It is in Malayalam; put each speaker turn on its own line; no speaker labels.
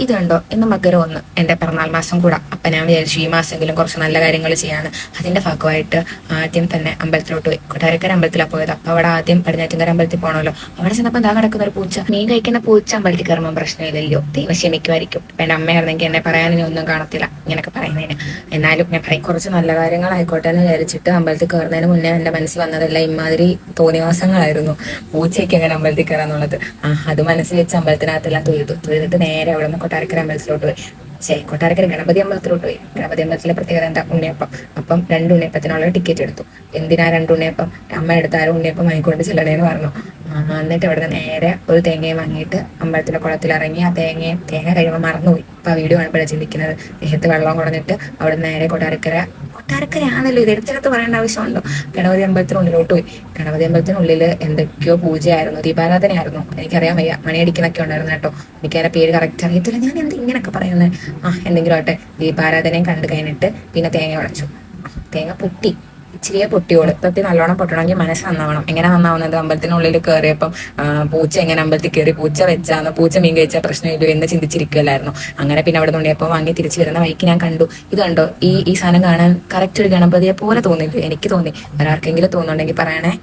ഇതുണ്ടോ ഇന്ന് മകരം ഒന്ന് എൻ്റെ പിറന്നാൾ മാസം കൂടാ. അപ്പം ഞാൻ വിചാരിച്ചു ഈ മാസമെങ്കിലും കുറച്ച് നല്ല കാര്യങ്ങൾ ചെയ്യാന്ന്. അതിന്റെ ഭാഗമായിട്ട് ആദ്യം തന്നെ അമ്പലത്തിലോട്ട് പോയി. കൊട്ടാരക്കര അമ്പലത്തിലാണ് പോയത്. അപ്പോൾ അവിടെ ആദ്യം പടിഞ്ഞാറ്റുകര അമ്പലത്തിൽ പോകണമല്ലോ. അവിടെ ചെന്നപ്പോൾ എന്താ കിടക്കുന്ന ഒരു പൂച്ച. മീൻ കഴിക്കുന്ന പൂച്ച അമ്പലത്തിൽ കയറുമ്പോൾ പ്രശ്നമില്ലല്ലോ, ദൈവം ക്ഷമിക്കുമായിരിക്കും. ഇപ്പം എൻ്റെ അമ്മയായിരുന്നെങ്കിൽ എന്നെ പറയാനും ഒന്നും കാണത്തില്ല ഇങ്ങനെയൊക്കെ പറയുന്നതിന്. എന്നാലും ഞാൻ പറയും കുറച്ച് നല്ല കാര്യങ്ങളായിക്കോട്ടെ എന്ന് വിചാരിച്ചിട്ട് അമ്പലത്തിൽ കയറുന്നതിന് മുന്നേ എൻ്റെ മനസ്സിൽ വന്നതല്ല ഇമാതിരി തോന്നിവാസങ്ങളായിരുന്നു. പൂച്ചയ്ക്ക് എങ്ങനെ അമ്പലത്തിൽ കയറാന്നുള്ളത്. അത് മനസ്സിൽ വെച്ച് അമ്പലത്തിനകത്തെല്ലാം തൊഴുതിട്ട് നേരെ അവിടെ നിന്ന് കൊട്ടാരക്കര അമ്പലത്തിലോട്ട് പോയി. കൊട്ടാരക്കര ഗണപതി അമ്പലത്തിലോട്ട് പോയി. ഗണപതി അമ്പലത്തിലെ പ്രത്യേകത എന്താ? ഉണ്ണിയപ്പം. അപ്പം 2 ഉണ്ണിയപ്പത്തിനുള്ള ടിക്കറ്റ് എടുത്തു. എന്തിനാ 2 ഉണ്ണിയപ്പം? അമ്മ എടുത്താലും ഉണ്ണിയപ്പം വാങ്ങിക്കൊണ്ട് ചെല്ലണേന്ന് പറഞ്ഞു. എന്നിട്ട് അവിടെ നിന്ന് നേരെ ഒരു തേങ്ങയും വാങ്ങിയിട്ട് അമ്പലത്തിന്റെ കുളത്തിലിറങ്ങി ആ തേങ്ങ കഴിയുമ്പോൾ മറന്നുപോയി. അപ്പൊ ആ വീഡിയോ കാണുമ്പോഴാണ് ചിന്തിക്കുന്നത്. ദേഹത്ത് വെള്ളം കുടഞ്ഞിട്ട് അവിടെ നേരെ കൊട്ടാരക്കരയാണല്ലോ, ഇത് എടുത്തെടുത്ത് പറയേണ്ട ആവശ്യമുണ്ടോ? ഗണപതി അമ്പലത്തിനുള്ളിലോട്ട് പോയി. ഗണപതി അമ്പലത്തിനുള്ളിൽ എന്തൊക്കെയോ പൂജയായിരുന്നു, ദീപാരാധനയായിരുന്നു. എനിക്കറിയാൻ വയ്യ, മണിയടിക്കുന്നൊക്കെ ഉണ്ടായിരുന്നു കേട്ടോ. എനിക്ക് അതിന്റെ പേര് കറക്റ്റ് അറിയത്തില്ല. ഞാൻ ഇങ്ങനെയൊക്കെ പറയുന്നത് എന്തെങ്കിലും ആട്ടെ. ദീപാരാധനയും കണ്ടു കഴിഞ്ഞിട്ട് പിന്നെ തേങ്ങ ഉടച്ചു. തേങ്ങ പൊട്ടി, ഇച്ചിരിയെ പൊട്ടിയോളൂ. സത്യത്തിൽ നല്ലോണം പൊട്ടണമെങ്കിൽ മനസ്സ് നന്നാവണം. എങ്ങനെ നന്നാവുന്നത്? അമ്പലത്തിനുള്ളിൽ കയറിയപ്പം പൂച്ച എങ്ങനെ അമ്പലത്തിൽ കയറി? പൂച്ച വെച്ചാന്ന്, പൂച്ച മീൻ കഴിച്ചാൽ പ്രശ്നമില്ലോ എന്ന് ചിന്തിച്ചിരിക്കുമല്ലായിരുന്നു. അങ്ങനെ പിന്നെ അവിടെ തുണിയപ്പം വാങ്ങി തിരിച്ചു വരുന്ന വഴിക്ക് ഞാൻ കണ്ടു. ഇത് കണ്ടോ, ഈ സാധനം കാണാൻ കറക്റ്റ് ഒരു ഗണപതിയെ പോലെ തോന്നില്ല. എനിക്ക് തോന്നി. ഒരാർക്കെങ്കിലും തോന്നുന്നുണ്ടെങ്കിൽ പറയണേ.